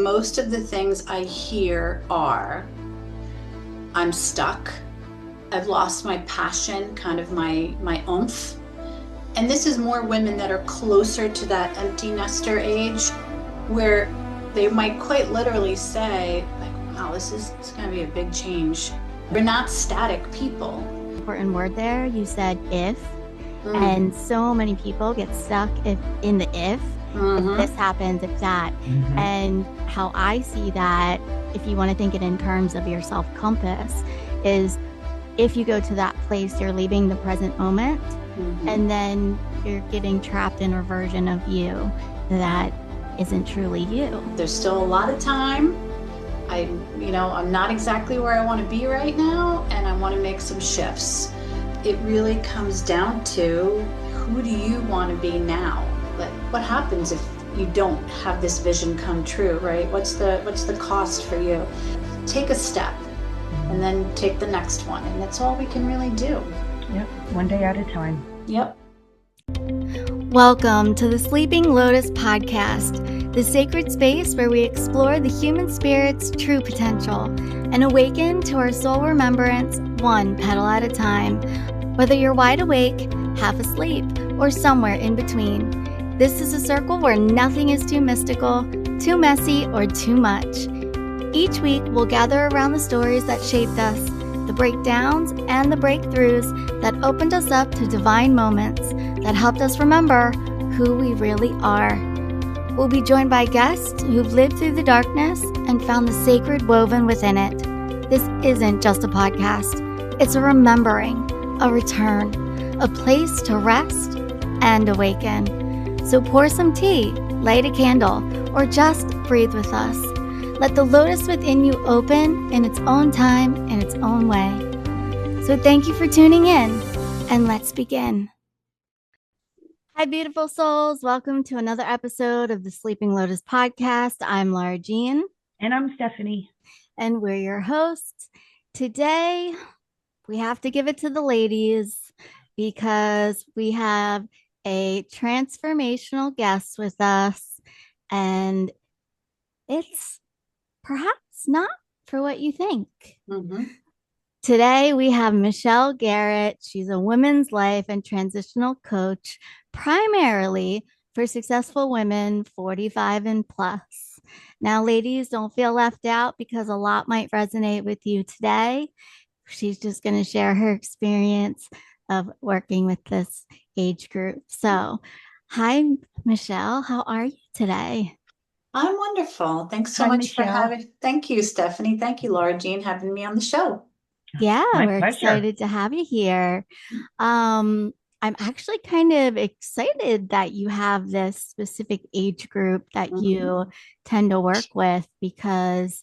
most of the things I hear are, I'm stuck, I've lost my passion, kind of my oomph. And this is more women that are closer to that empty nester age, where they might quite literally say, like, wow, this is going to be a big change. We're not static people. Important word there. You said if, and so many people get stuck in the if. If this happens, if that. And how I see that, if you want to think it in terms of your self-compass, is if you go to that place, you're leaving the present moment, and then you're getting trapped in a version of you that isn't truly you. There's still a lot of time. I'm not exactly where I want to be right now, and I want to make some shifts. It really comes down to, who do you want to be now? Like, what happens if you don't have this vision come true, right? What's the cost for you? Take a step and then take the next one, and that's all we can really do. Yep, one day at a time. Yep. Welcome to the Sleeping Lotus podcast, the sacred space where we explore the human spirit's true potential and awaken to our soul remembrance one petal at a time. Whether you're wide awake, half asleep, or somewhere in between, this is a circle where nothing is too mystical, too messy, or too much. Each week, we'll gather around the stories that shaped us, the breakdowns and the breakthroughs that opened us up to divine moments that helped us remember who we really are. We'll be joined by guests who've lived through the darkness and found the sacred woven within it. This isn't just a podcast. It's a remembering, a return, a place to rest and awaken. So pour some tea, light a candle, or just breathe with us. Let the lotus within you open in its own time, in its own way. So thank you for tuning in, and let's begin. Hi, beautiful souls. Welcome to another episode of the Sleeping Lotus podcast. I'm Laura Jean. And I'm Stephanie. And we're your hosts. Today, we have to give it to the ladies because we have a transformational guest with us, and it's perhaps not for what you think. Today, we have Michele Garrett. She's a women's life and transitional coach, primarily for successful women 45 and plus. Now, ladies, don't feel left out because a lot might resonate with you today. She's just going to share her experience of working with this age group. So, hi, Michele. How are you today? I'm wonderful. Thanks so much, Michele, for having. Thank you, Stephanie. Thank you, Laura Jean, having me on the show. Yeah, we're pleasure. Excited to have you here. I'm actually kind of excited that you have this specific age group that you tend to work with, because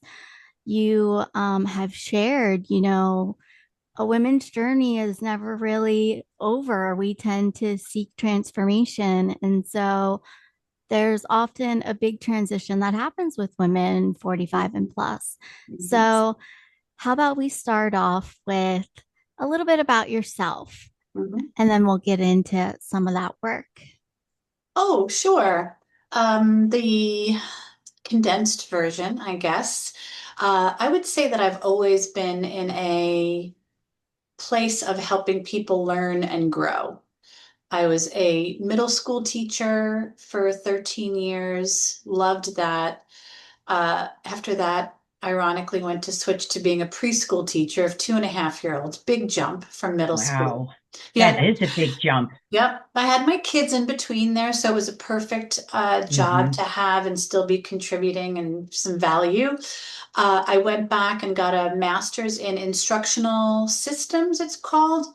you have shared, a women's journey is never really over. We tend to seek transformation. And so there's often a big transition that happens with women 45 and plus. So how about we start off with a little bit about yourself, and then we'll get into some of that work. Oh, sure. The condensed version, I guess. I would say that I've always been in a place of helping people learn and grow. I was a middle school teacher for 13 years, loved that. After that, ironically, went to switch to being a preschool teacher of 2.5-year-olds. Big jump from middle school. Wow, that is a big jump. Yep. I had my kids in between there, so it was a perfect job to have and still be contributing and some value. I went back and got a master's in instructional systems, it's called.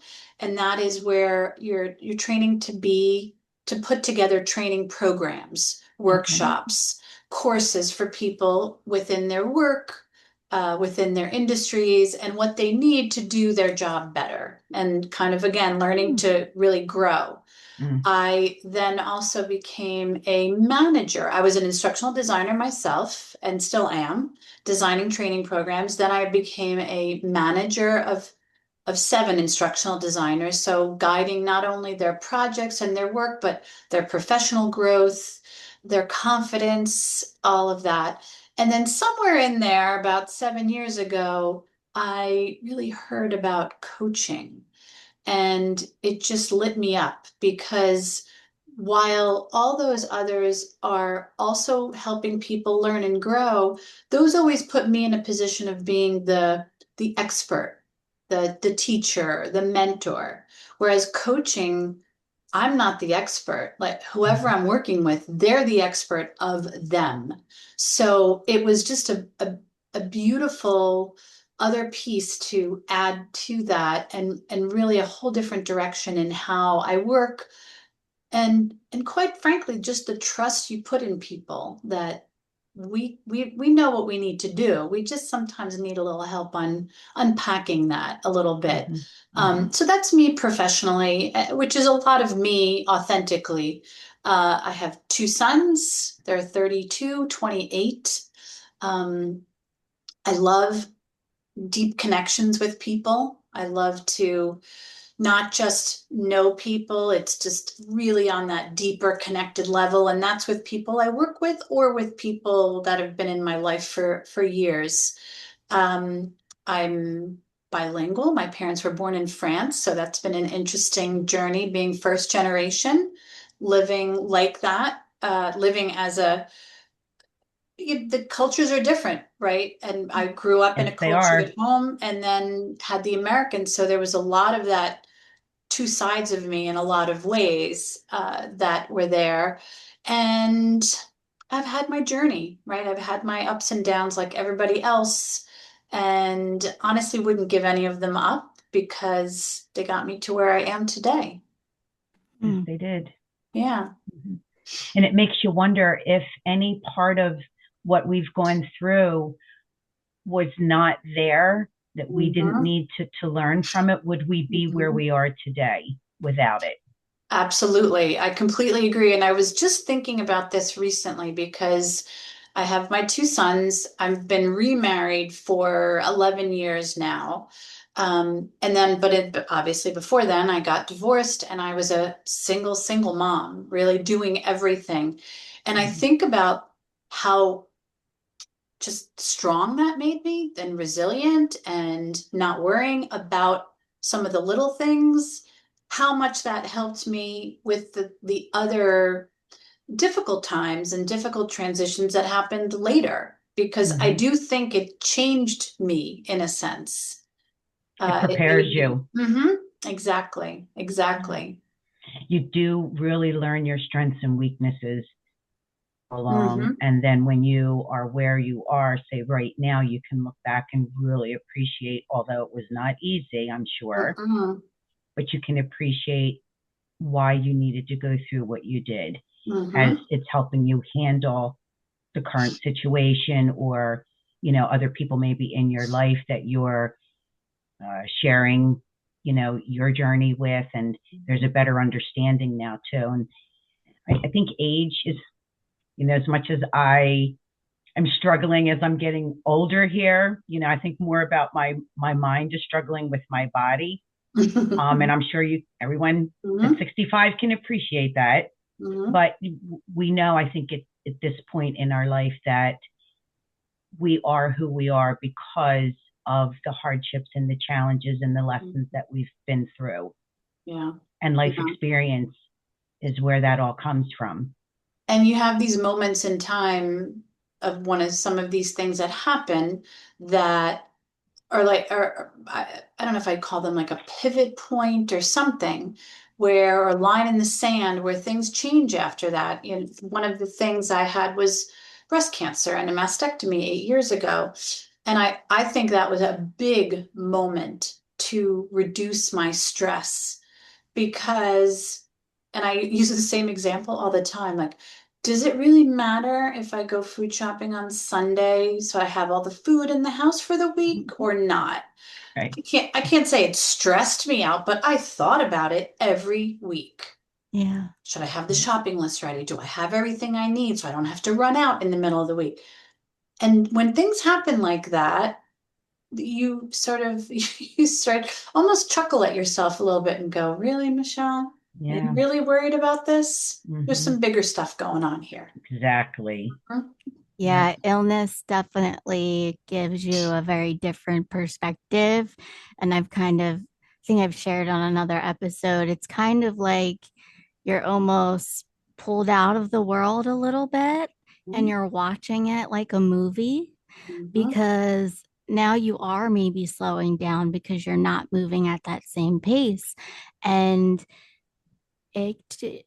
And that is where you're training to put together training programs, workshops, courses for people within their work, within their industries, and what they need to do their job better, and kind of, again, learning to really grow. I then also became a manager. I was an instructional designer myself and still am, designing training programs. Then I became a manager of 7 instructional designers. So guiding not only their projects and their work, but their professional growth, their confidence, all of that. And then somewhere in there, about 7 years ago, I really heard about coaching. And it just lit me up because while all those others are also helping people learn and grow, those always put me in a position of being the expert, the teacher, the mentor. Whereas coaching, I'm not the expert. Like whoever I'm working with, they're the expert of them. So it was just a beautiful other piece to add to that and really a whole different direction in how I work and quite frankly, just the trust you put in people that we know what we need to do. We just sometimes need a little help on unpacking that a little bit. Mhm. Mhm. So that's me professionally, which is a lot of me authentically. I have two sons. They're 32, 28. Um, I love deep connections with people. I love to not just know people, it's just really on that deeper connected level. And that's with people I work with or with people that have been in my life for years. I'm bilingual. My parents were born in France, so that's been an interesting journey being first generation, living like that, living as a the cultures are different, right? And I grew up in Yes, a they culture are. at home and then had the Americans. So there was a lot of that two sides of me in a lot of ways that were there. And I've had my journey, right? I've had my ups and downs like everybody else. And honestly, wouldn't give any of them up because they got me to where I am today. Yes, Mm. they did. Yeah. Mhm. And it makes you wonder if any part of what we've gone through was not there, that we didn't Mhm. need to learn from it, would we be where Mhm. we are today without it? Absolutely. I completely agree. And I was just thinking about this recently because I have my two sons. I've been remarried for 11 years now. But obviously before then, I got divorced and I was a single mom, really doing everything. And I Mhm. think about how just strong that made me and resilient and not worrying about some of the little things, how much that helped me with the other difficult times and difficult transitions that happened later, because I Mhm. do think it changed me in a sense. It It prepares made me, you. exactly, Yeah. exactly. You do really learn your strengths and weaknesses along. Hmm. And then when you are where you are, say right now, you can look back and really appreciate, although it was not easy, I'm sure, Mm-mm. but you can appreciate why you needed to go through what you did, as Hmm. it's helping you handle the current situation, or other people maybe in your life that you're sharing your journey with, and there's a better understanding now too. And I think age is, as much as I'm struggling as I'm getting older here, I think more about my mind is struggling with my body. And I'm sure everyone at Hmm. 65 can appreciate that. Hmm. But we know, I think at this point in our life, that we are who we are because of the hardships and the challenges and the lessons that we've been through. Yeah. And life Yeah. experience is where that all comes from. And you have these moments in time of one of some of these things that happen that are like, or I don't know if I'd call them like a pivot point or something, where, or a line in the sand where things change after that. You know, one of the things I had was breast cancer and a mastectomy 8 years ago. And I think that was a big moment to reduce my stress because, and I use the same example all the time, like, does it really matter if I go food shopping on Sunday so I have all the food in the house for the week or not? Right. I can't say it stressed me out, but I thought about it every week. Yeah. Should I have the shopping list ready? Do I have everything I need so I don't have to run out in the middle of the week? And when things happen like that, you sort of you start almost chuckle at yourself a little bit and go, really, Michelle? Are you Yeah. really worried about this? There's Hmm. some bigger stuff going on here. Exactly. Mhm. Yep. Yeah, illness definitely gives you a very different perspective. And I've kind of, think I've shared on another episode, it's kind of like you're almost pulled out of the world a little bit and you're watching it like a movie Mhm. because now you are maybe slowing down because you're not moving at that same pace. And it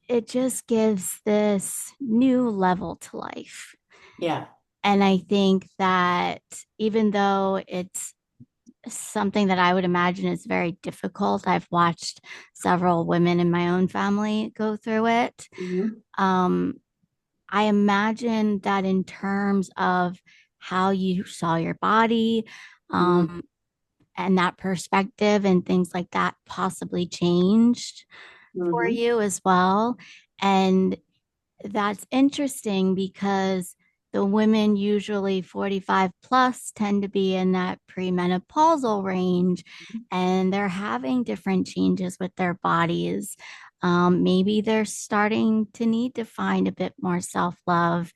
it just gives this new level to life. Yeah. And I think that even though it's something that I would imagine is very difficult, I've watched several women in my own family go through it. Mhm. Um, I imagine that in terms of how you saw your body, Mhm. um, and that perspective and things like that possibly changed for Mhm. you as well. And that's interesting because the women usually 45 plus tend to be in that premenopausal range and they're having different changes with their bodies. Maybe they're starting to need to find a bit more self love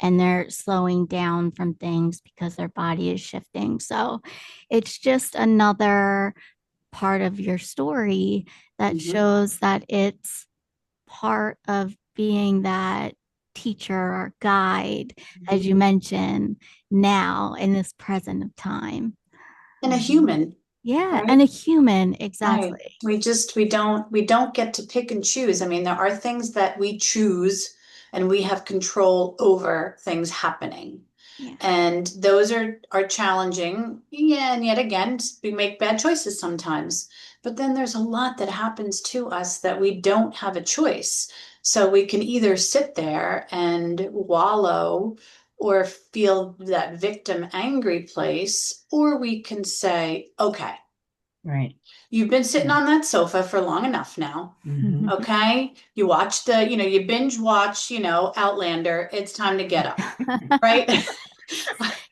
and they're slowing down from things because their body is shifting. So it's just another part of your story that Mhm. shows that it's part of being that teacher or guide, as you Mhm. mentioned, now in this present of time. And a human, Yeah, right? and a human, Right. exactly. We don't get to pick and choose. I mean, there are things that we choose and we have control over things happening. Yeah, And those are challenging. Yeah, and yet again, we make bad choices sometimes. But then there's a lot that happens to us that we don't have a choice. So we can either sit there and wallow or feel that victim angry place, or we can say, okay, Right. you've been sitting Yeah. on that sofa for long enough now. Mm-hmm. Okay. You watch you binge watch, Outlander. It's time to get up, right?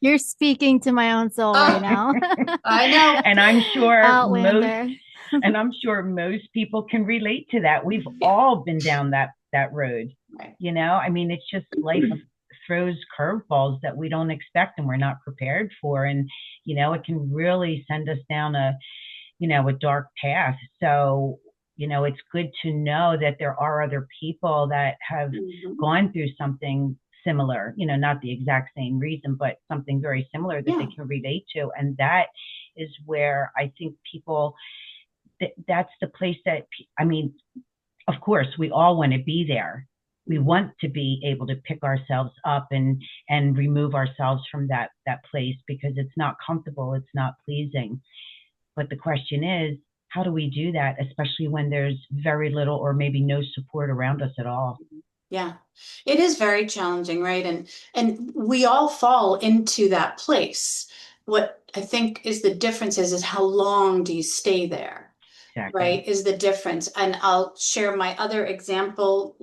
you're speaking to my own soul right Oh, now. I know. And Outlander. I'm sure most people can relate to that. We've Yeah. all been down that road. Right. I mean, it's just life throws curveballs that we don't expect and we're not prepared for. And, it can really send us down a dark path. So, it's good to know that there are other people that have Mhm. gone through something similar, not the exact same reason, but something very similar that they Yeah. can relate to. And that is where I think people, that's the place that, I mean, of course, we all want to be there. We Mhm. want to be able to pick ourselves up and remove ourselves from that place because it's not comfortable, it's not pleasing. But the question is, how do we do that, especially when there's very little or maybe no support around us at all? Yeah. It is very challenging, right? And we all fall into that place. What I think is the difference is how long do you stay there? Exactly. Right, is the difference. And I'll share my other example.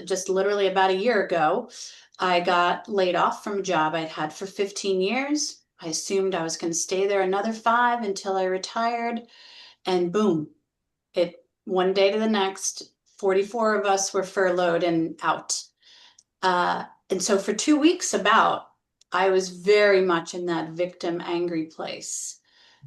Just literally about a year ago, I got laid off from a job I'd had for 15 years. I assumed I was going to stay there another five until I retired. And boom, it one day to the next, 44 of us were furloughed and out. And so for 2 weeks I was very much in that victim angry place,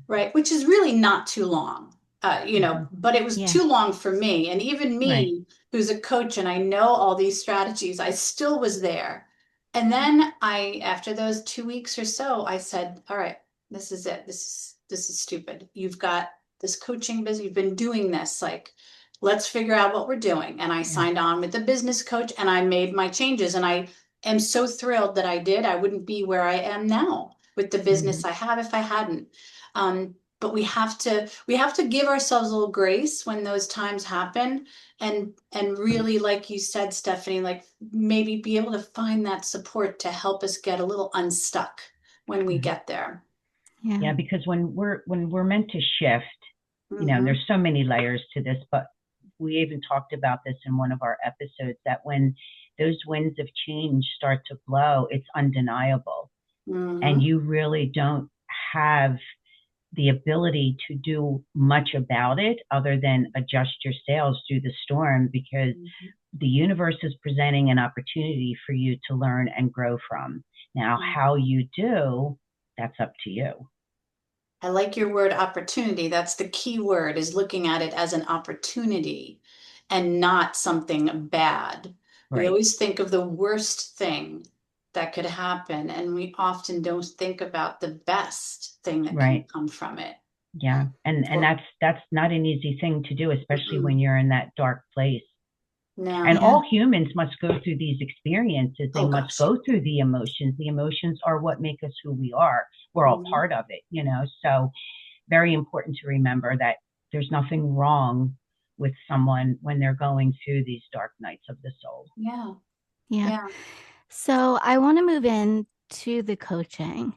right? Which is really not too long, Mm-hmm. but it was Yeah, too long for me. And even Right. me, who's a coach and I know all these strategies, I still was there. And then after those 2 weeks or so, I said, all right, this is it. This is stupid. You've got this coaching business. You've been doing this. Like, let's figure out what we're doing. And I Yeah. signed on with the business coach and I made my changes. And I am so thrilled that I did. I wouldn't be where I am now with the Mm-hmm. business I have if I hadn't. But we have to give ourselves a little grace when those times happen, and really, like you said, Stephanie, like maybe be able to find that support to help us get a little unstuck when we Mm-hmm. get there. yeah, Yeah, because when we're meant to shift, Hmm. there's so many layers to this, but we even talked about this in one of our episodes that when those winds of change start to blow, it's undeniable. And Hmm. you really don't have the ability to do much about it other than adjust your sails through the storm, because the universe is presenting an opportunity for you to learn and grow from. Now, how you do, that's up to you. I like your word opportunity. That's the key word, is looking at it as an opportunity and not something bad. We Right. always think of the worst thing that could happen, and we often don't think about the best thing that can Right. come from it. Yeah. And that's not an easy thing to do, especially when you're in that dark place. No. And all humans must go through these experiences. They Oh must gosh. go through the emotions. The emotions are what make us who we are. We're all part of it, So very important to remember that there's nothing wrong with someone when they're going through these dark nights of the soul. Yeah. Yeah. Yeah. So I want to move in to the coaching.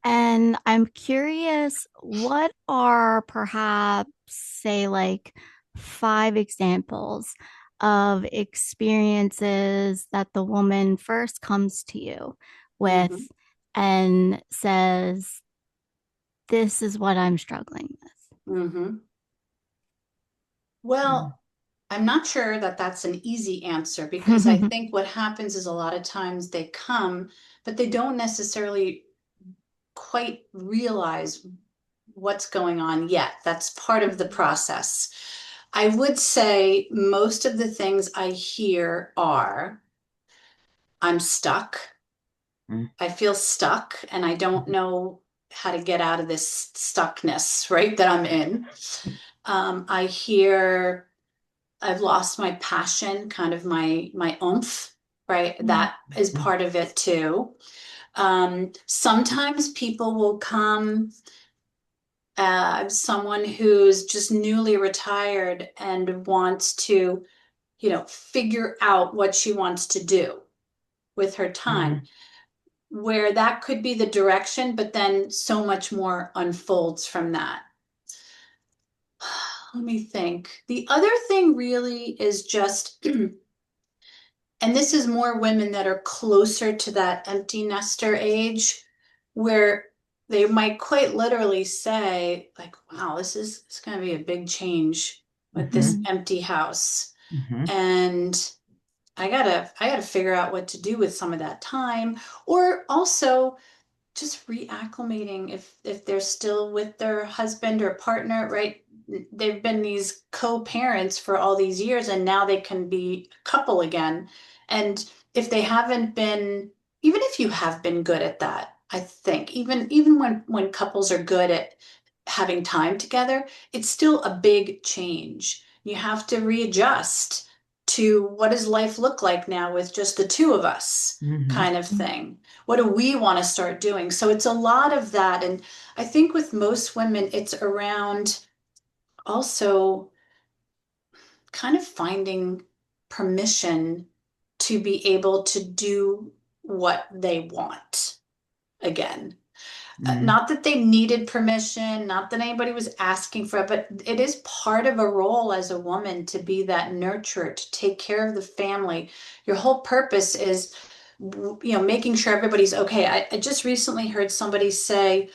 And I'm curious, what are perhaps, say, like 5 examples of experiences that the woman first comes to you with and says, this is what I'm struggling with? Well, I'm not sure that that's an easy answer, because I think what happens is a lot of times they come, but they don't necessarily quite realize what's going on yet. That's part of the process. I would say most of the things I hear are, I'm stuck. I feel stuck and I don't know how to get out of this stuckness, right, that I'm in. I hear, I've lost my passion, kind of my oomph, right? That is part of it too. Sometimes people will come, someone who's just newly retired and wants to, figure out what she wants to do with her time, where that could be the direction, but then so much more unfolds from that. Let me think. The other thing really is just, and this is more women that are closer to that empty nester age, where they might quite literally say, like, wow, it's going to be a big change with this empty house. And I gotta figure out what to do with some of that time, or also just reacclimating if they're still with their husband or partner, right? They've been these co-parents for all these years, and now they can be a couple again. And if they haven't been, even if you have been good at that, I think even when couples are good at having time together, it's still a big change. You have to readjust to, what does life look like now with just the two of us, kind of thing. What do we want to start doing? So it's a lot of that. And I think with most women, it's around also kind of finding permission to be able to do what they want again. Not that they needed permission, not that anybody was asking for it, but it is part of a role as a woman to be that nurturer, to take care of the family. Your whole purpose is, making sure everybody's okay. I just recently heard somebody say,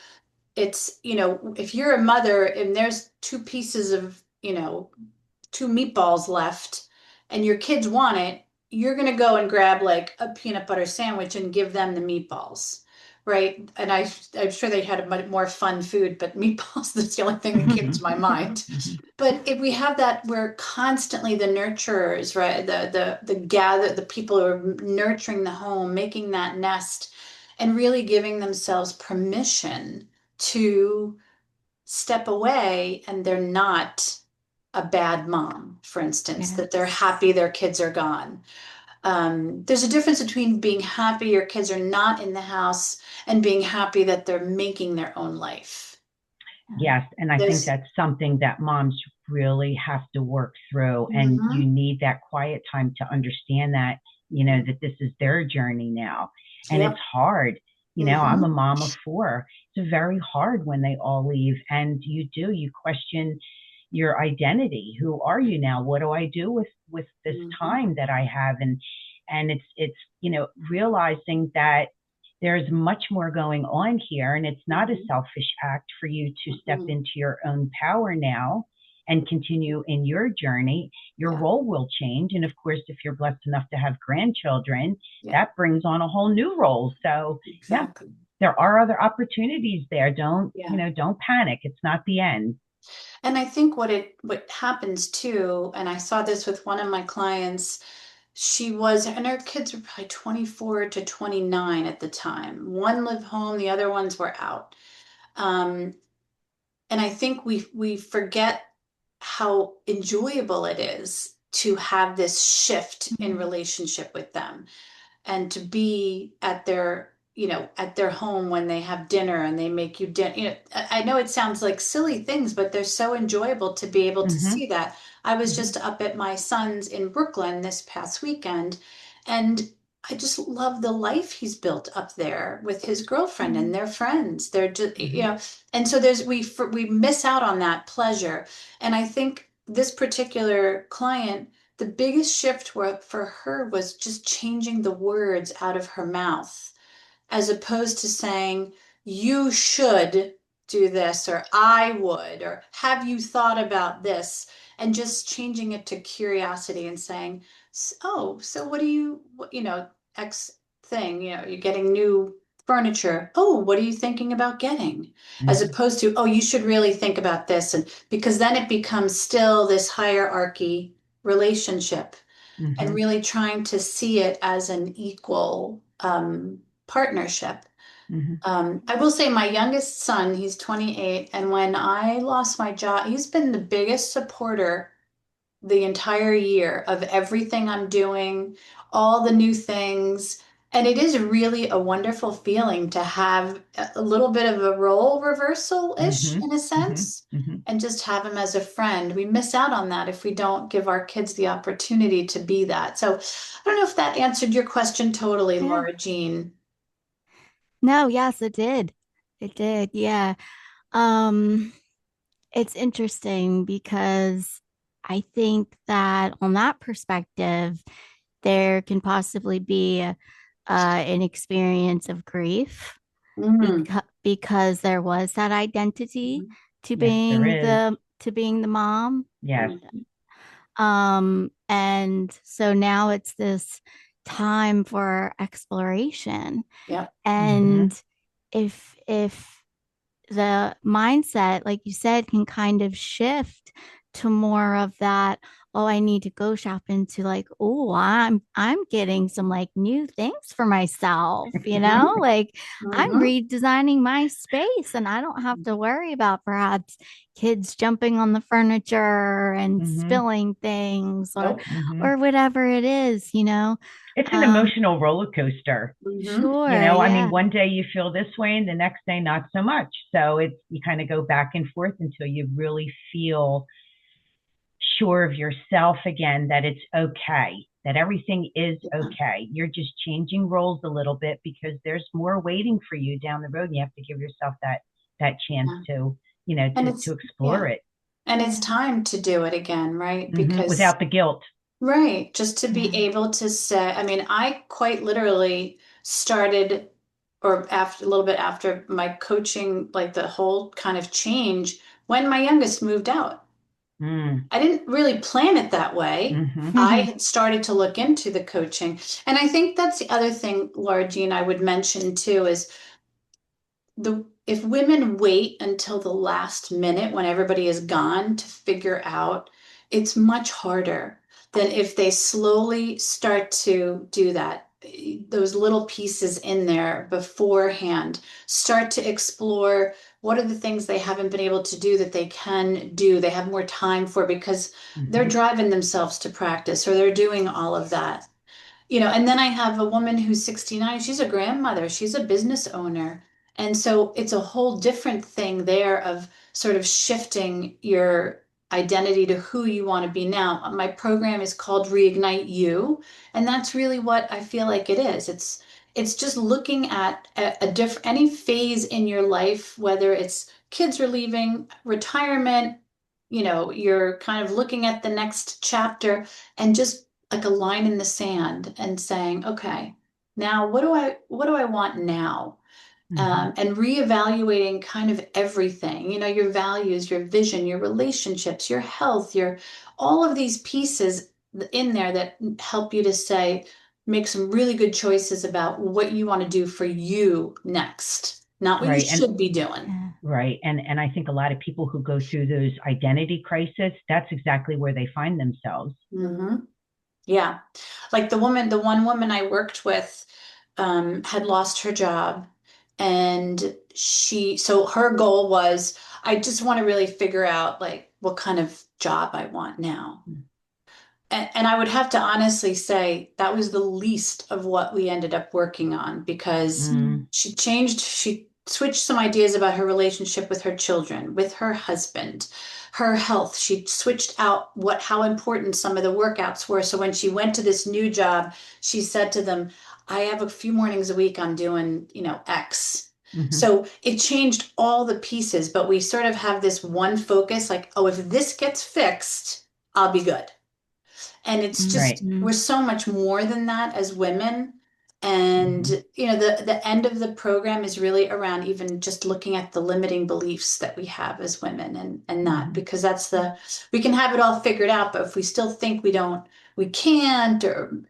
it's, if you're a mother and there's two pieces of, two meatballs left and your kids want it, you're going to go and grab like a peanut butter sandwich and give them the meatballs. Right. And I'm sure they had a much more fun food, but meatballs, that's the only thing that came to my mind. But if we have that, we're constantly the nurturers, right? The people who are nurturing the home, making that nest, and really giving themselves permission to step away, and they're not a bad mom, for instance, that they're happy their kids are gone. There's a difference between being happy your kids are not in the house and being happy that they're making their own life. Yes, and I think that's something that moms really have to work through, and you need that quiet time to understand that, that this is their journey now. And it's hard. I'm a mom of 4. It's very hard when they all leave, and you question your identity. Who are you now? What do I do with this time that I have? And it's realizing that there's much more going on here. And it's not a selfish act for you to step Mhm. into your own power now and continue in your journey. Your Yeah, role will change. And of course, if you're blessed enough to have grandchildren, yeah, that brings on a whole new role. So, yeah, exactly. there are other opportunities there. Don't, Yeah. don't panic. It's not the end. And I think what happens too, and I saw this with one of my clients, she was, and her kids were probably 24 to 29 at the time. One lived home, the other ones were out. Um, and I think we forget how enjoyable it is to have this shift in relationship with them and to be at their, at their home when they have dinner and they make you dinner. I know it sounds like silly things, but they're so enjoyable to be able to Mm-hmm. see that. I was Mm-hmm. just up at my son's in Brooklyn this past weekend, and I just love the life he's built up there with his girlfriend and their friends. They're just, Mm-hmm. and so we miss out on that pleasure. And I think this particular client, the biggest shift for her was just changing the words out of her mouth, as opposed to saying, you should do this, or I would, or have you thought about this? And just changing it to curiosity and saying, oh, so what do you, X thing, you're getting new furniture. Oh, what are you thinking about getting? As Mm-hmm. opposed to, oh, you should really think about this. And because then it becomes still this hierarchy relationship, and Mm-hmm. really trying to see it as an equal partnership. Mm-hmm. I will say my youngest son, he's 28, and when I lost my job, he's been the biggest supporter the entire year of everything I'm doing, all the new things. And it is really a wonderful feeling to have a little bit of a role reversal-ish Mm-hmm. in a Mm-hmm. sense, Mm-hmm. and just have him as a friend. We miss out on that if we don't give our kids the opportunity to be that. So I don't know if that answered your question totally, Yeah. Laura Jean. No, yes, it did. It did. Yeah. Um, it's interesting because I think that on that perspective, there can possibly be an experience of grief Mm, because there was that identity Yes, there is. to being the mom. Yes. mhm. And so now it's this time for exploration. Yep. Mm-hmm. And if the mindset, like you said, can kind of shift to more of that, oh, I need to go shopping, to like, oh, I'm getting some like new things for myself, Mhm, like I'm mhm. redesigning my space and I don't have to worry about perhaps kids jumping on the furniture and Mm-hmm. spilling things Nope. Mm-hmm. or whatever it is. It's an Um, emotional roller coaster. Mhm. sure, I mean, yeah. one day you feel this way and the next day not so much. So it's, you kind of go back and forth until you really feel sure of yourself again, that it's okay, that everything is Yeah. okay. You're just changing roles a little bit because there's more waiting for you down the road. And you have to give yourself that chance Yeah. to, And to it's, explore yeah. it. And it's Yeah. time to do it again, right? Because, Without the guilt. right, just to be Yeah. able to say, I mean, I quite literally started, or after a little bit after my coaching, like the whole kind of change when my youngest moved out. Mm. I didn't really plan it that way. Mm-hmm. I had started to look into the coaching. And I think that's the other thing, Laura Jean, I would mention too, is the if women wait until the last minute when everybody is gone to figure out, it's much harder than if they slowly start to do that. Those little pieces in there beforehand, start to explore what are the things they haven't been able to do that they can do, they have more time for because they're Mm-hmm. driving themselves to practice or they're doing all of that. And then I have a woman who's 69. She's a grandmother, she's a business owner. And so it's a whole different thing there of sort of shifting your identity to who you want to be now. My program is called Reignite You, and that's really what I feel like it is. It's just looking at a different any phase in your life, whether it's kids are leaving, retirement, you're kind of looking at the next chapter and just like a line in the sand and saying, okay, Now, what do I want now? Hmm. And reevaluating kind of everything, your values, your vision, your relationships, your health, your all of these pieces in there that help you to say, make some really good choices about what you want to do for you next, not what you Right. And should be doing. Yeah. right. And I think a lot of people who go through those identity crisis, that's exactly where they find themselves. Hmm. Yeah. Like the one woman I worked with, had lost her job, and so her goal was, I just want to really figure out like what kind of job I want now. And I would have to honestly say that was the least of what we ended up working on, because Mm, she switched some ideas about her relationship with her children, with her husband, her health. She switched out how important some of the workouts were. So when she went to this new job, she said to them, I have a few mornings a week I'm doing, X. hmm. So it changed all the pieces, but we sort of have this one focus like, oh, if this gets fixed, I'll be good. And it's just, Right. Mhm. we're so much more than that as women. And, Hmm. the end of the program is really around even just looking at the limiting beliefs that we have as women, and that, Hmm. because we can have it all figured out, but if we still think we can't, or,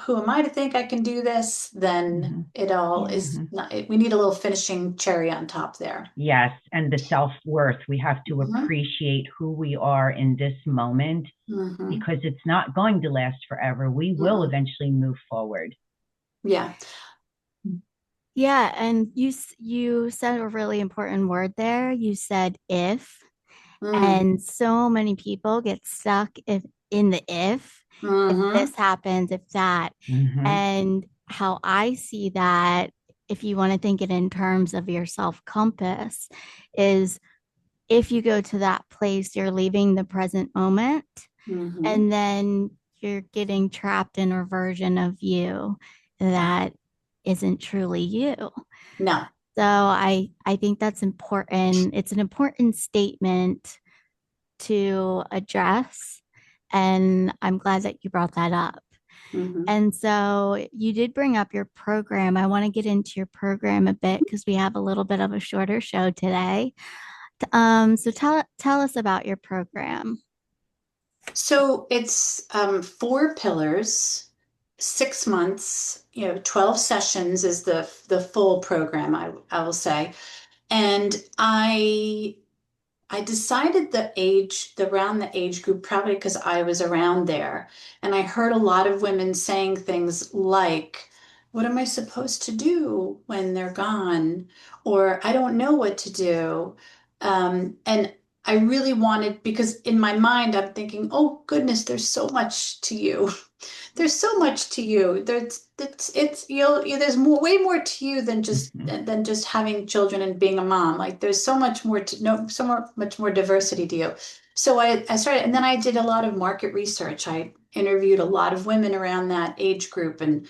who am I to think I can do this? Then Hmm. it all Yeah. is Hmm. not, we need a little finishing cherry on top there. Yes. And the self-worth, we have to Hmm. appreciate who we are in this moment Hmm. because it's not going to last forever. We will Hmm. eventually move forward. Yeah. Yeah, and you said a really important word there. You said if, Mm. and so many people get stuck in the if Hmm. this happens, if that. Hmm. And how I see that, if you want to think it in terms of your self compass, is if you go to that place, you're leaving the present moment, Hmm. and then you're getting trapped in a version of you Yeah. that isn't truly you. No. So I think that's important. It's an important statement to address, and I'm glad that you brought that up. Hmm. And so you did bring up your program. I want to get into your program a bit because we have a little bit of a shorter show today. So tell us about your program. So it's, 4 pillars, 6 months, 12 sessions is the full program, I will say. And I decided around the age group, probably because I was around there. And I heard a lot of women saying things like, what am I supposed to do when they're gone? Or I don't know what to do. And I really wanted, because in my mind, I'm thinking, oh goodness, there's so much to you. There's so much to you. There's way more to you than Hmm. just having children and being a mom. Like there's so much more to no so much more diversity to you. So I started, and then I did a lot of market research. I interviewed a lot of women around that age group, and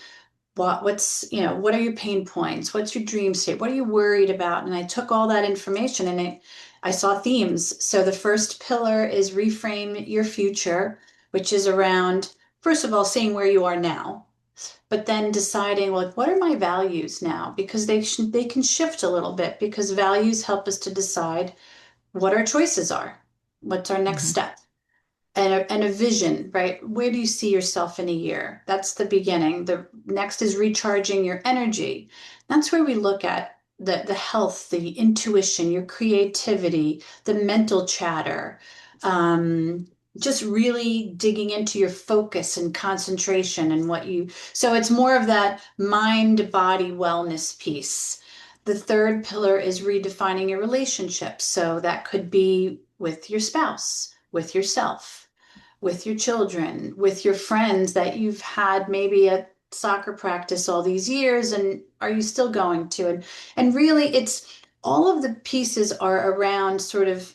what are your pain points? What's your dream state? What are you worried about? And I took all that information, and I saw themes. So the first pillar is reframe your future, which is around, first of all, seeing where you are now, but then deciding, like, what are my values now? Because they can shift a little bit, because values help us to decide what our choices are. What's our next Hmm. step? And a vision, right? Where do you see yourself in a year? That's the beginning. The next is recharging your energy. That's where we look at the health, the intuition, your creativity, the mental chatter, um, just really digging into your focus and concentration and so it's more of that mind body wellness piece. The third pillar is redefining your relationships. So that could be with your spouse, with yourself, with your children, with your friends that you've had maybe at soccer practice all these years, and are you still going to? And really, it's all of the pieces are around sort of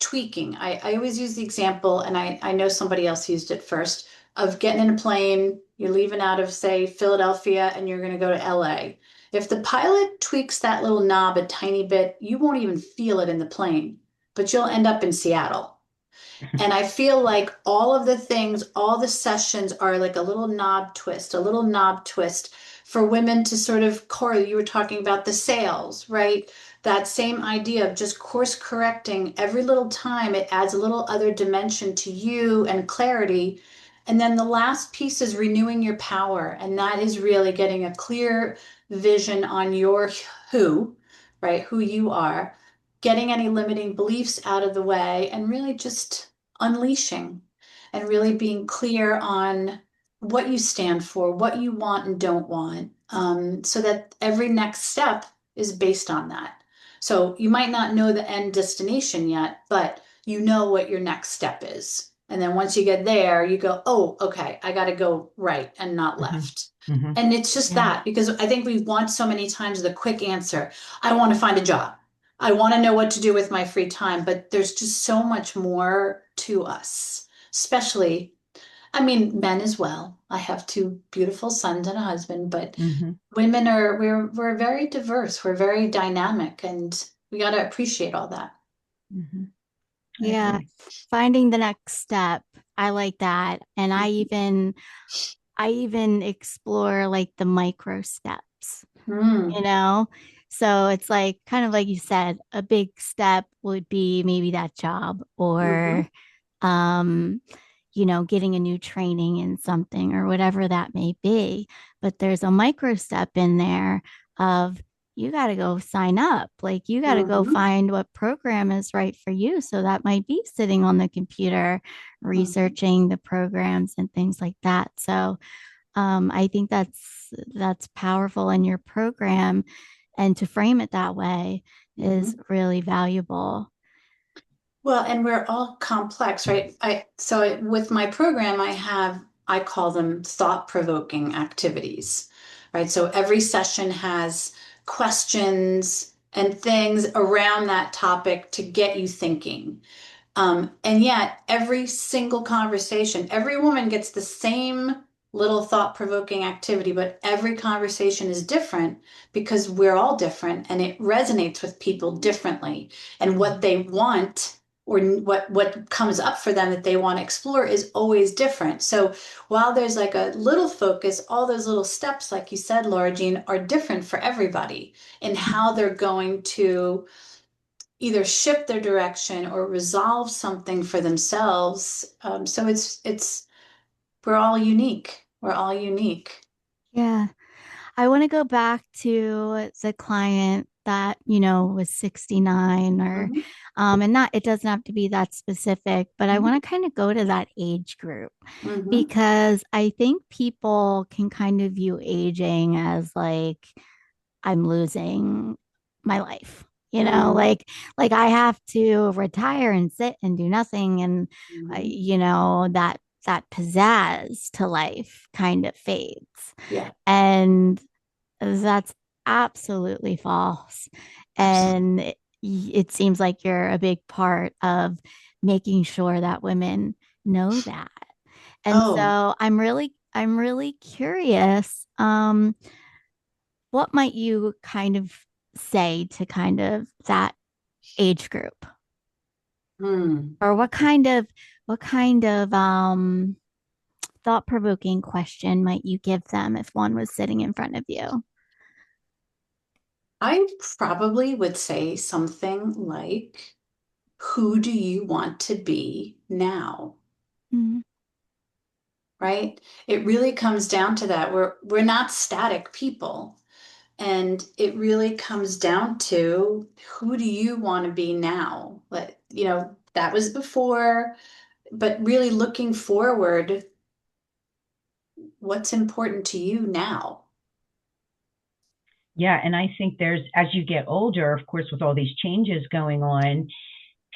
tweaking. I always use the example, and I know somebody else used it first, of getting in a plane, you're leaving out of, say, Philadelphia, and you're going to go to LA. If the pilot tweaks that little knob a tiny bit, you won't even feel it in the plane, but you'll end up in Seattle. And I feel like all of the things, all the sessions are like a little knob twist for women to sort of core. You were talking about the sales, right? That same idea of just course correcting every little time, it adds a little other dimension to you and clarity. And then the last piece is renewing your power. And that is really getting a clear vision on your who, right? Who you are, getting any limiting beliefs out of the way, and really just unleashing and really being clear on what you stand for, what you want and don't want, so that every next step is based on that. So you might not know the end destination yet, but you know what your next step is. And then once you get there, you go, oh, okay, I got to go right and not left. Mm-hmm. And it's just Yeah. that, because I think we want so many times the quick answer. I want to find a job. I want to know what to do with my free time, but there's just so much more to us, especially, I mean, men as well. I have two beautiful sons and a husband, but Mm-hmm. women are, we're very diverse. We're very dynamic, and we got to appreciate all that. Mm-hmm. I Yeah, agree. finding the next step. I like that. And Mhm. I even explore like the micro steps, you Mm, know? So it's like kind of like you said, a big step would be maybe that job or mhm, um getting a new training in something or whatever that may be. But there's a micro step in there of you got to go sign up. Like you got to go mhm, find what program is right for you. So that might be sitting on the computer, mhm, researching the programs and things like that. So I think that's powerful in your program, and to frame it that way is mhm. really valuable. Well, and we're all complex, right? With my program, I call them thought-provoking activities, right? So every session has questions and things around that topic to get you thinking. And yet, every single conversation, every woman gets the same little thought-provoking activity, but every conversation is different because we're all different and it resonates with people differently. And what they want, or what comes up for them that they want to explore, is always different. So while there's like a little focus, all those little steps, like you said, Laura Jean, are different for everybody in how they're going to either shift their direction or resolve something for themselves. So it's we're all unique. We're all unique. Yeah. I want to go back to the client that, was 69 or Mhm, and not it doesn't have to be that specific, but I mhm, want to kind of go to that age group mhm, because I think people can kind of view aging as like I'm losing my life. mhm, Like I have to retire and sit and do nothing, and mhm. that pizzazz to life kind of fades, Yeah, and that's absolutely false. absolutely. And it seems like you're a big part of making sure that women know that. And Oh, so I'm really curious. What might you kind of say to kind of that age group? hmm. Or what kind of thought-provoking question might you give them if one was sitting in front of you? I probably would say something like, "Who do you want to be now?" Mm, Right? It really comes down to that. We're not static people. And it really comes down to, who do you want to be now? That was before, but really looking forward, what's important to you now? Yeah. And I think as you get older, of course, with all these changes going on,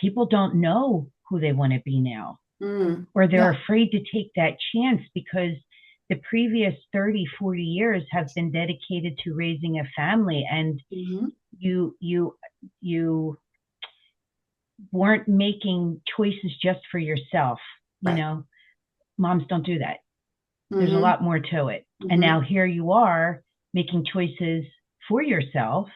people don't know who they want to be now, Mm, or they're yeah. afraid to take that chance because the previous 30, 40 years have been dedicated to raising a family, and Hmm. you weren't making choices just for yourself. You Right. know, moms don't do that. There's a Hmm. lot more to it. And Hmm. now here you are making choices for yourself,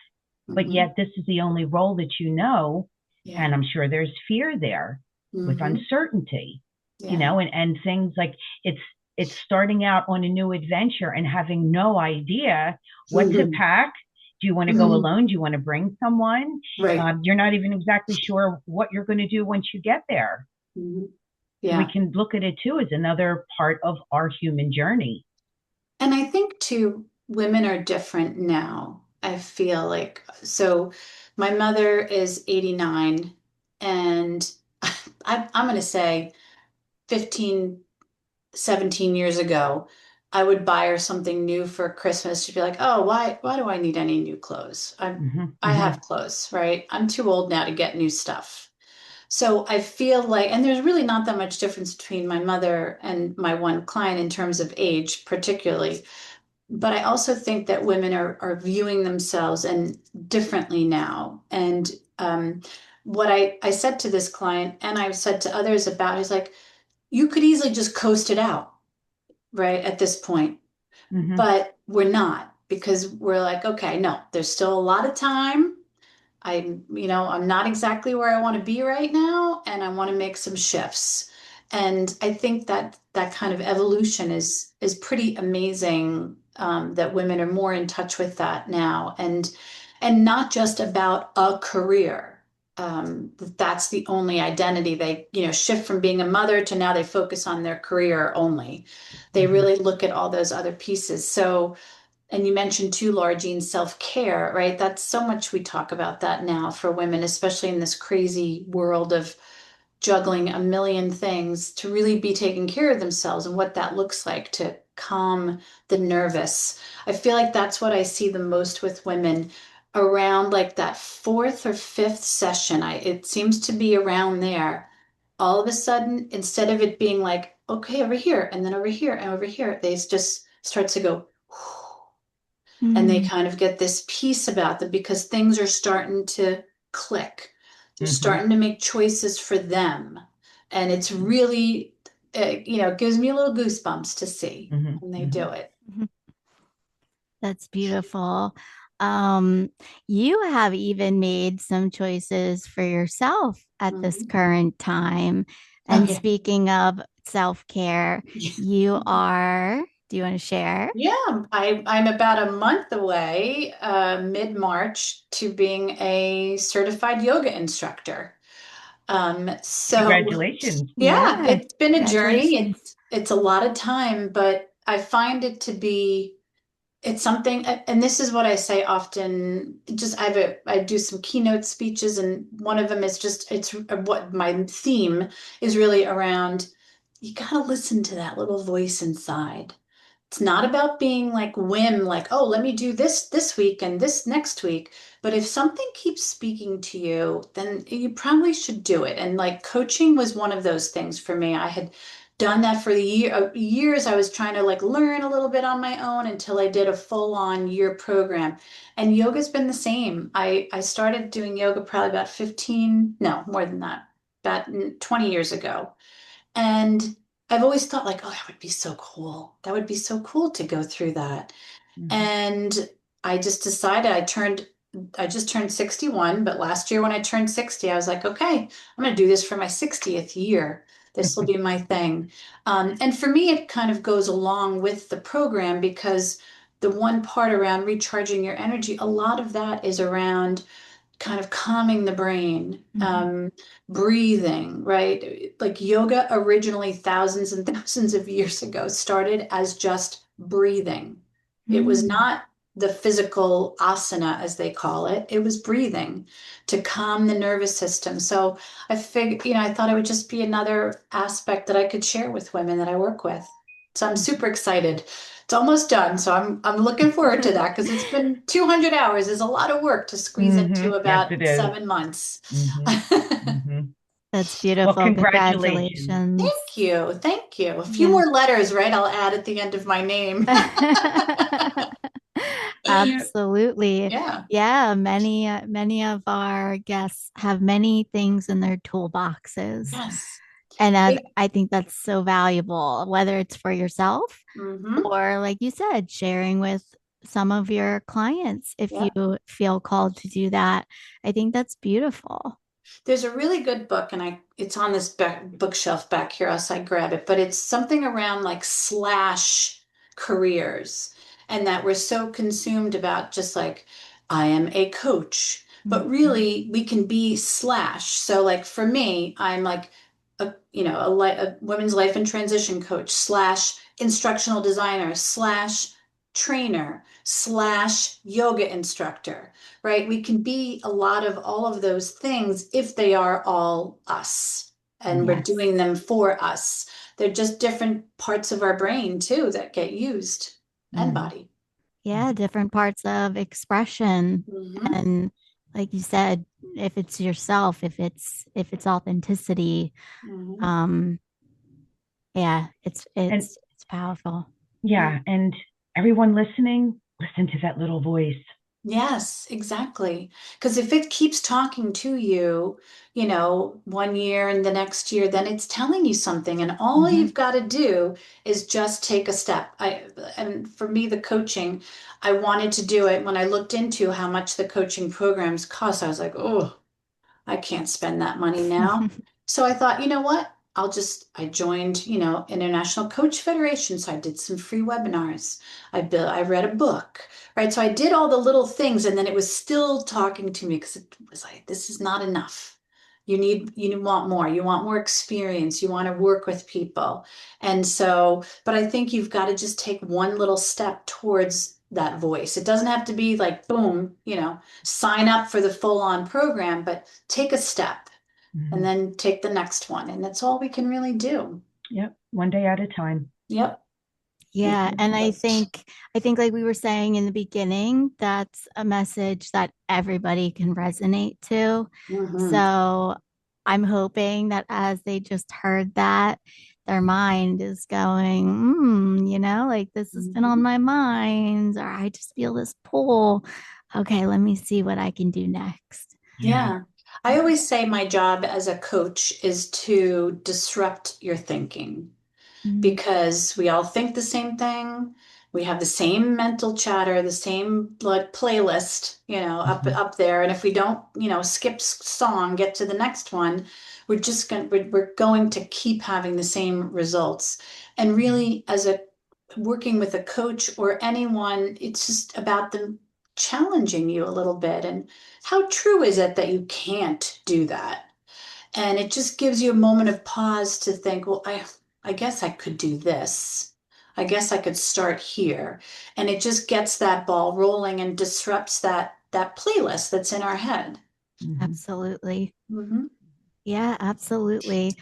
but Hmm. yet this is the only role that you know. Yeah. And I'm sure there's fear there. with Mm-hmm. uncertainty, Yeah. and things like it's it's starting out on a new adventure and having no idea what to Mm-hmm. pack. Do you want to go Mm-hmm. alone? Do you want to bring someone? Right. You're not even exactly sure what you're going to do once you get there. Mm-hmm. So we Yeah. can look at it too as another part of our human journey. And I think too, women are different now. I feel like so my mother is 89 and I'm going to say 15, 17 years ago, I would buy her something new for Christmas. She'd be like, "Oh, why do I need any new clothes? Mm-hmm, I mm-hmm, have clothes, right? I'm too old now to get new stuff." So I feel like, and there's really not that much difference between my mother and my one client in terms of age, particularly. But I also think that women are viewing themselves and differently now. And what I said to this client, and I've said to others about, is like, you could easily just coast it out, right, at this point. mm-hmm, But we're not because we're like, okay, no, there's still a lot of time. I'm not exactly where I want to be right now, and I want to make some shifts. And I think that that kind of evolution is pretty amazing, that women are more in touch with that now, and not just about a career. That's the only identity. They, shift from being a mother to now they focus on their career only. They mm-hmm, really look at all those other pieces. So and you mentioned too, Laura Jean, self-care, right? That's so much we talk about that now for women, especially in this crazy world of juggling a million things to really be taking care of themselves and what that looks like to calm the nervous. I feel like that's what I see the most with women around like that fourth or fifth session. It seems to be around there. All of a sudden, instead of it being like, okay, over here and then over here and over here, they just starts to go, and they Mm, kind of get this peace about them because things are starting to click. They're mm-hmm, starting to make choices for them. And it's really, it gives me a little goosebumps to see mm-hmm, when they mm-hmm, do it. mhm. That's beautiful. You have even made some choices for yourself at this Mhm. current time. Oh, And yeah. speaking of self-care, you are, do you want to share? Yeah, I'm about a month away, mid-March, to being a certified yoga instructor. So Congratulations. yeah, Yeah, it's been a journey. congratulations. It's a lot of time, but I find it to be it's something, and this is what I say often. Just I do some keynote speeches, and one of them is just it's what my theme is really around. You got to listen to that little voice inside. It's not about being like like, oh, let me do this week and this next week. But if something keeps speaking to you, then you probably should do it. And like coaching was one of those things for me. I had done that for the years. I was trying to like learn a little bit on my own until I did a full-on year program. And yoga's been the same. I started doing yoga probably about 15, no, more than that, about 20 years ago. And I've always thought like, oh, that would be so cool. That would be so cool to go through that. Mm-hmm, And I just decided I just turned 61, but last year when I turned 60, I was like, okay, I'm going to do this for my 60th year. This will be my thing. And for me, it kind of goes along with the program because the one part around recharging your energy, a lot of that is around kind of calming the brain, Mhm. breathing, right? Like yoga originally, thousands and thousands of years ago, started as just breathing. It was Mm. not the physical asana, as they call it. It was breathing to calm the nervous system. So I figured, I thought it would just be another aspect that I could share with women that I work with. So I'm super excited. It's almost done, so I'm looking forward to that because it's been 200 hours. Is a lot of work to squeeze mm-hmm. into Yes, it about is. 7 months. Mm-hmm, mm-hmm. That's Well, beautiful. congratulations. Congratulations. Thank you. Thank you. A few Yeah. more letters, right? I'll add at the end of my name. Absolutely. Yeah. Yeah, many of our guests have many things in their toolboxes. Yes. And that Hey, I think that's so valuable, whether it's for yourself mm-hmm. or like you said, sharing with some of your clients if you Yeah. feel called to do that. I think that's beautiful. There's a really good book, and it's on this bookshelf back here, else I grab it, but it's something around like slash careers, and that we're so consumed about just like, I am a coach, but really we can be slash. So like for me, I'm like a women's life and transition coach slash instructional designer slash trainer slash yoga instructor, right? We can be a lot of all of those things if they are all us and we're Yes. doing them for us. They're just different parts of our brain too that get used and Mm-hmm. body. Yeah, different parts of expression. Hmm. And like you said, if it's yourself, if it's authenticity, Hmm. um, yeah, it's And it's it's powerful. yeah, and everyone listening, listen to that little voice. Yes, exactly. Because if it keeps talking to you, 1 year and the next year, then it's telling you something. And all Mm-hmm. you've got to do is just take a step. And for me, the coaching, I wanted to do it when I looked into how much the coaching programs cost. I was like, oh, I can't spend that money now. So I thought, you know what? I joined, International Coach Federation. So I did some free webinars. I read a book, right? So I did all the little things and then it was still talking to me because it was like, this is not enough. You want more. You want more experience. You want to work with people. And so, but I think you've got to just take one little step towards that voice. It doesn't have to be like, boom, sign up for the full on program, but take a step and Mm-hmm. then take the next one. And that's all we can really do. Yep. One day at a time. Yep. Yeah, and I Yep. think I think like we were saying in the beginning, that's a message that everybody can resonate to. Hmm. So I'm hoping that as they just heard that, their mind is going, like this has been on Hmm. my mind, or I just feel this pull. Okay, let me see what I can do next. Yeah. Yeah. I always say my job as a coach is to disrupt your thinking, Mm, because we all think the same thing. We have the same mental chatter, the same like playlist, Mm-hmm. up there. And if we don't, skip song, get to the next one, we're going to keep having the same results. And really, as a working with a coach or anyone, it's just about them challenging you a little bit. And how true is it that you can't do that? And it just gives you a moment of pause to think, well, I guess I could do this. I guess I could start here. And it just gets that ball rolling and disrupts that playlist that's in our head. Mm-hmm. absolutely. Hmm. Yeah, absolutely.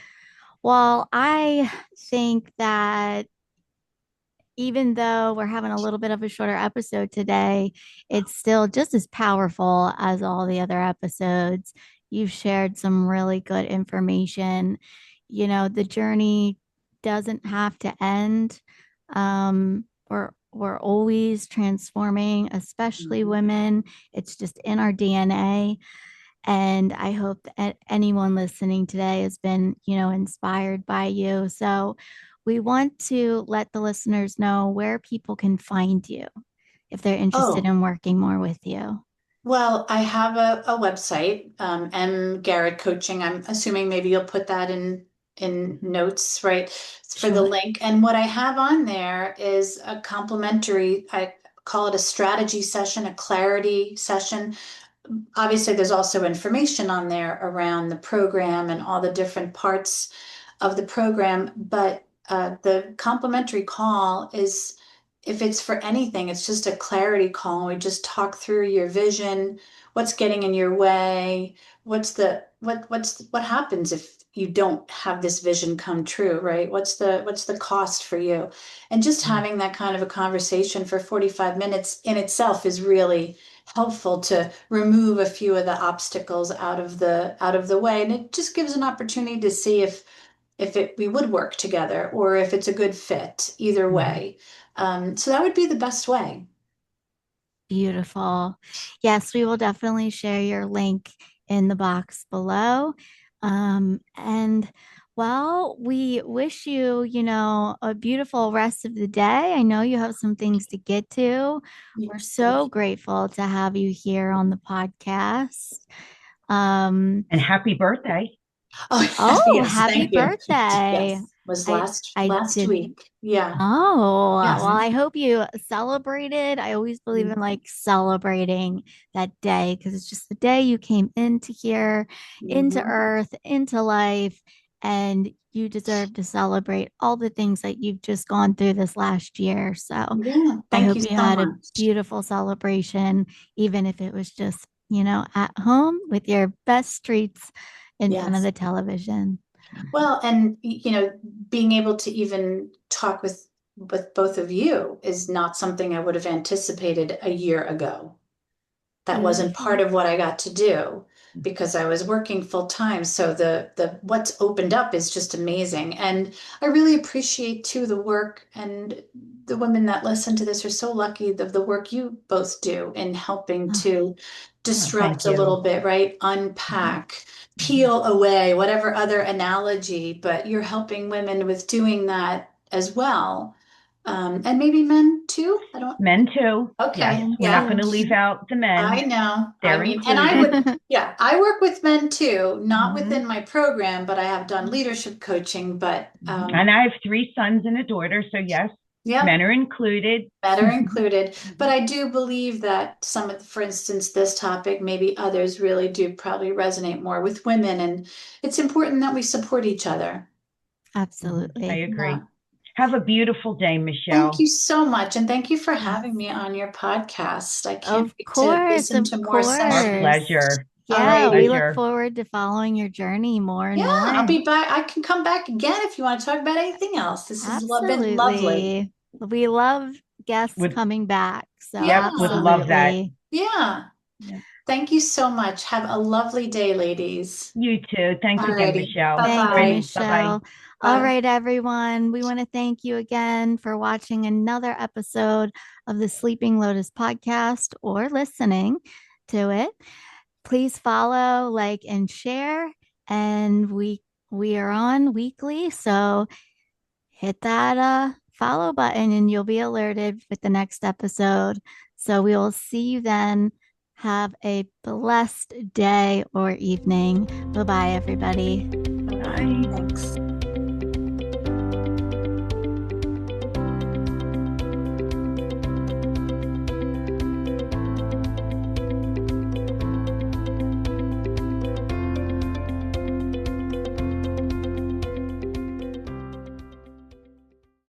Well, I think that even though we're having a little bit of a shorter episode today, it's still just as powerful as all the other episodes. You've shared some really good information. The journey doesn't have to end. We're always transforming, especially Hmm. women. It's just in our DNA. And I hope that anyone listening today has been, inspired by you. So we want to let the listeners know where people can find you if they're interested Oh, in working more with you. well, I have a website, M Garrett Coaching. I'm assuming maybe you'll put that in notes, right, for the Sure. link. And what I have on there is a complimentary, I call it a strategy session, a clarity session. Obviously, there's also information on there around the program and all the different parts of the program, but the complimentary call is, if it's for anything, it's just a clarity call. We just talk through your vision, what's getting in your way, what happens if you don't have this vision come true, right? What's the cost for you? And just having that kind of a conversation for 45 minutes in itself is really helpful to remove a few of the obstacles out of the way, and it just gives an opportunity to see if we would work together or if it's a good fit either Mm-hmm. way. So that would be the best way. Beautiful. Yes, we will definitely share your link in the box below. And well, we wish you, a beautiful rest of the day. I know you have some things to get to. We're so grateful to have you here on the podcast. And happy birthday. Oh, Oh, yes, happy thank you. birthday. Yes, was I I last did. week. Yeah. Oh, well, Yes. I hope you celebrated. I always believe in like celebrating that day because it's just the day you came into here, into Mhm. earth, into life, and you deserve to celebrate all the things that you've just gone through this last year. So Yeah, I thank hope you you so had a much. beautiful celebration, even if it was just, at home with your best treats in front of Yes. the television. Well, and being able to even talk with both of you is not something I would have anticipated a year ago. That wasn't part Beautiful. of what I got to do because I was working full time. So the what's opened up is just amazing. And I really appreciate too the work, and the women that listen to this are so lucky of the work you both do in helping Oh, to Oh, thank disrupt a you. little bit, right? Unpack, peel away, whatever other analogy, but you're helping women with doing that as well. And maybe men too. I don't, Men too. Yes, okay. men we're not Yeah. going too. to leave out the I men. know. I They're mean, and I included. would, yeah, I work with men too, not Hmm. within my program, but I have done leadership coaching. But And I have 3 sons and a daughter. So, yes, yep, men are included. better included. But Mhm. I do believe that some of, for instance, this topic, maybe others really do probably resonate more with women. And it's important that we support each other. I Absolutely. Yeah. agree. Have a beautiful day, Thank Michelle. you so much. And thank you for having Yes. me on your podcast. I can't Of wait to course, listen of to more Our sessions. course. pleasure. All Our Yeah, we righty. look pleasure. forward to following your journey more Yeah, and I'll more. be back. I can come back again if you want to talk about anything else. This has been lovely. Absolutely. We love guests Would, coming back. So yep, would Yeah, love that. absolutely. yeah. Yep. Thank you so much. Have a lovely day, ladies. You too. Thanks All again, righty. Michelle. Thank you, Bye-bye. Alrighty. Bye bye. Michelle. All Bye. right, everyone. We want to thank you again for watching another episode of the Sleeping Lotus podcast or listening to it. Please follow, like, and share. And we are on weekly, so hit that follow button and you'll be alerted with the next episode. So we will see you then. Have a blessed day or evening. Bye bye, everybody. Bye-bye. Bye. Thanks.